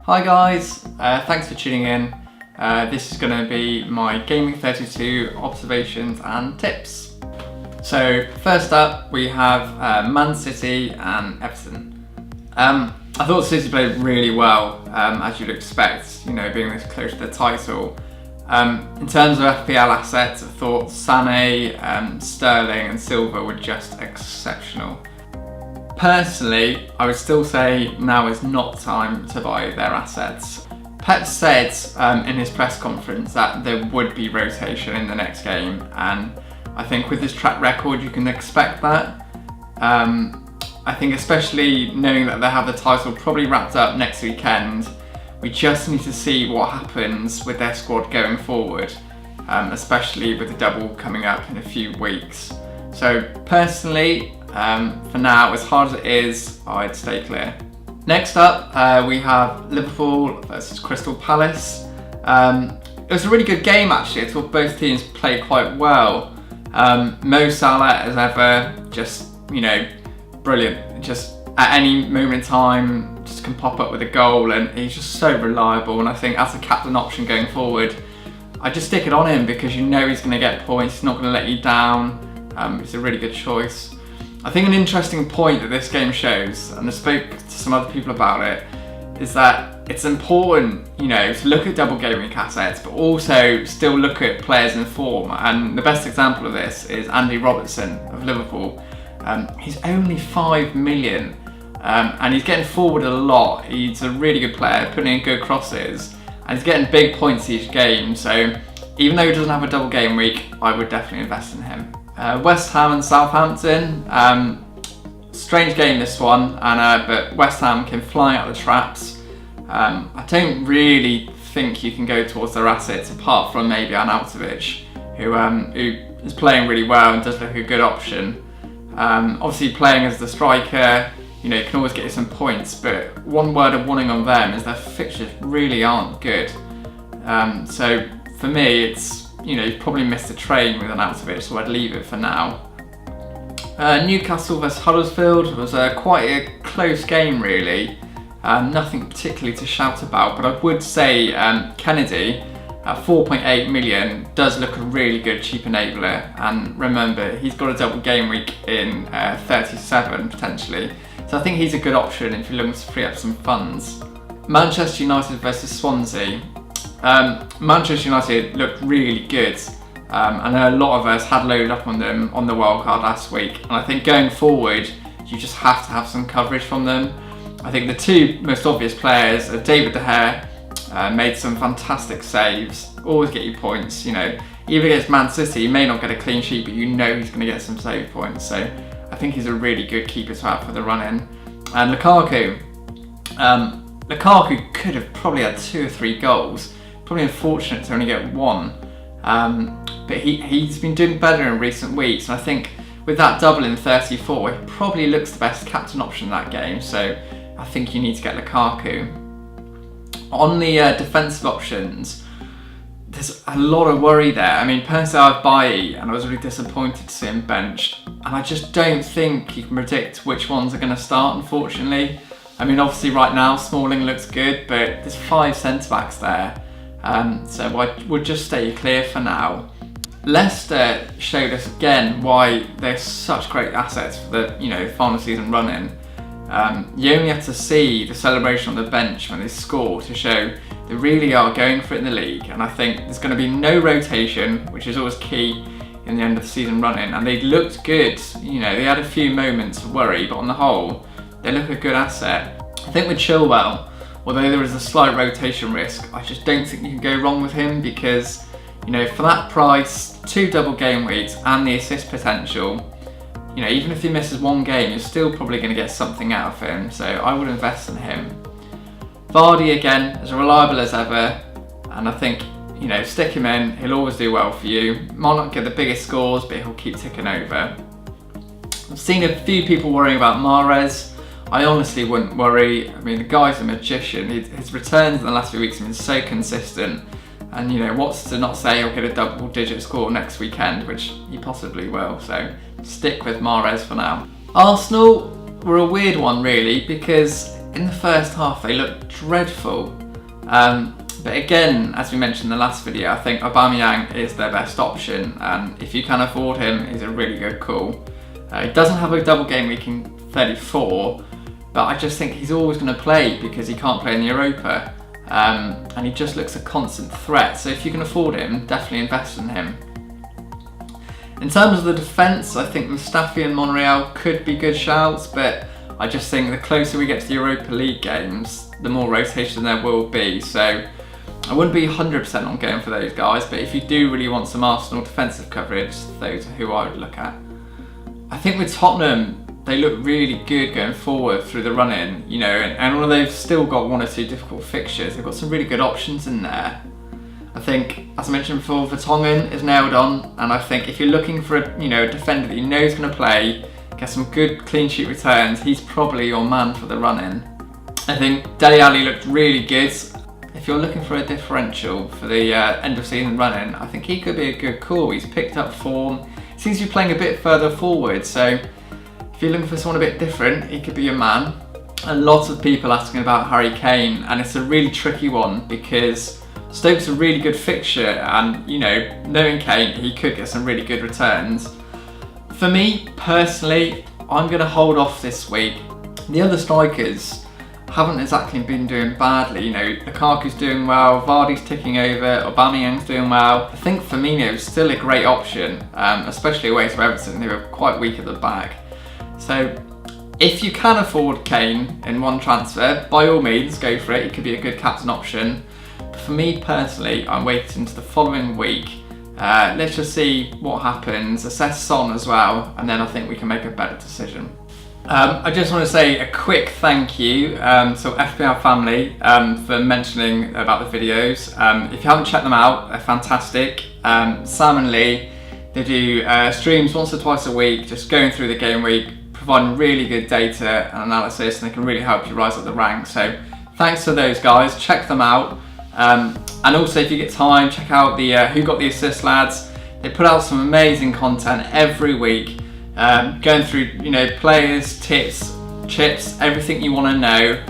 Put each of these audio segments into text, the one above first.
Hi guys, thanks for tuning in. This is going to be my Gameweek 32 observations and tips. So first up we have Man City and Everton. I thought City played really well, as you'd expect, being this close to the title. In terms of FPL assets, I thought Sané, Sterling and Silva were just exceptional. Personally, I would still say now is not time to buy their assets. Pep said in his press conference that there would be rotation in the next game, and I think with his track record you can expect that. I think especially knowing that they have the title probably wrapped up next weekend, we just need to see what happens with their squad going forward, especially with the double coming up in a few weeks. So personally, for now, as hard as it is, I'd stay clear. Next up, we have Liverpool versus Crystal Palace. It was a really good game actually. I thought both teams played quite well. Mo Salah, as ever, just brilliant. Just at any moment in time, just can pop up with a goal, and he's just so reliable. And I think as a captain option going forward, I just stick it on him because he's going to get points. He's not going to let you down. It's a really good choice. I think an interesting point that this game shows, and I spoke to some other people about it, is that it's important, to look at double game week assets, but also still look at players in form. And the best example of this is Andy Robertson of Liverpool. He's only 5 million, and he's getting forward a lot. He's a really good player, putting in good crosses, and he's getting big points each game. So even though he doesn't have a double game week, I would definitely invest in him. West Ham and Southampton. Strange game this one, but West Ham came flying out of the traps. I don't really think you can go towards their assets apart from maybe Arnautovic, who is playing really well and does look a good option. Obviously playing as the striker, you can always get you some points, but one word of warning on them is their fixtures really aren't good. So for me, it's you've probably missed a train with Arnautovic, so I'd leave it for now. Newcastle vs Huddersfield was quite a close game really. Nothing particularly to shout about, but I would say Kennedy at 4.8 million does look a really good cheap enabler, and remember he's got a double game week in 37 potentially, so I think he's a good option if you're looking to free up some funds. Manchester United versus Swansea. Manchester United looked really good. I know a lot of us had loaded up on them on the wildcard last week, and I think going forward you just have to have some coverage from them. I think the two most obvious players are David De Gea, made some fantastic saves, always get you points. Even against Man City he may not get a clean sheet, but he's going to get some save points, so I think he's a really good keeper to have for the run-in. And Lukaku. Lukaku could have probably had 2 or 3 goals, probably unfortunate to only get 1. But he's been doing better in recent weeks, and I think with that double in 34, he probably looks the best captain option in that game, so I think you need to get Lukaku. On the defensive options, there's a lot of worry there. I mean, personally I have Bailly, and I was really disappointed to see him benched, and I just don't think you can predict which ones are going to start, unfortunately. I mean, obviously right now Smalling looks good, but there's 5 centre-backs there. So I would just stay clear for now. Leicester showed us again why they're such great assets for the final season run-in. You only have to see the celebration on the bench when they score to show they really are going for it in the league, and I think there's going to be no rotation, which is always key in the end of the season run-in, and they looked good. They had a few moments of worry, but on the whole they look a good asset. I think with Chilwell, although there is a slight rotation risk, I just don't think you can go wrong with him because, for that price, 2 double game weeks and the assist potential, even if he misses 1 game, you're still probably going to get something out of him, so I would invest in him. Vardy again, as reliable as ever, and I think, stick him in, he'll always do well for you. Might not get the biggest scores, but he'll keep ticking over. I've seen a few people worrying about Mahrez. I honestly wouldn't worry. I mean, the guy's a magician. His returns in the last few weeks have been so consistent. And what's to not say he'll get a double-digit score next weekend, which he possibly will. So stick with Mahrez for now. Arsenal were a weird one really, because in the first half they looked dreadful. But again, as we mentioned in the last video, I think Aubameyang is their best option, and if you can afford him, he's a really good call. He doesn't have a double game week in 34, but I just think he's always going to play because he can't play in the Europa, and he just looks a constant threat. So if you can afford him, definitely invest in him. In terms of the defence, I think Mustafi and Monreal could be good shouts, but I just think the closer we get to the Europa League games, the more rotation there will be. So I wouldn't be 100% on going for those guys, but if you do really want some Arsenal defensive coverage, those are who I would look at. I think with Tottenham, they look really good going forward through the run-in, you know, and although they've still got 1 or 2 difficult fixtures, they've got some really good options in there. I think, as I mentioned before, Vertonghen is nailed on, and I think if you're looking for a defender that you know is going to play, get some good clean sheet returns, he's probably your man for the run-in. I think Dele Alli looked really good. If you're looking for a differential for the end of season run-in, I think he could be a good call. He's picked up form, seems to be playing a bit further forward, so if you're looking for someone a bit different, he could be your man. A lot of people asking about Harry Kane, and it's a really tricky one because Stoke's a really good fixture, and knowing Kane, he could get some really good returns. For me personally, I'm going to hold off this week. The other strikers haven't exactly been doing badly. Lukaku's doing well, Vardy's ticking over, Aubameyang's doing well. I think Firmino's still a great option, especially away to Everton, who are quite weak at the back. So if you can afford Kane in one transfer, by all means go for it. He could be a good captain option. But for me personally, I'm waiting to the following week. Let's just see what happens, assess Son as well, and then I think we can make a better decision. I just want to say a quick thank you to FPL family for mentioning about the videos. If you haven't checked them out, they're fantastic. Sam and Lee, they do streams once or twice a week, just going through the game week, providing really good data and analysis, and they can really help you rise up the ranks. So thanks to those guys, check them out. And also, if you get time, check out the Who Got the Assist lads. They put out some amazing content every week, going through players, tips, chips, everything you want to know.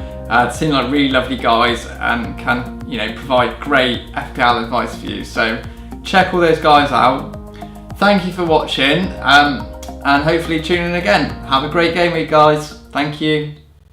They seem like really lovely guys and can provide great FPL advice for you. So check all those guys out. Thank you for watching, and hopefully tune in again. Have a great game week, guys. Thank you.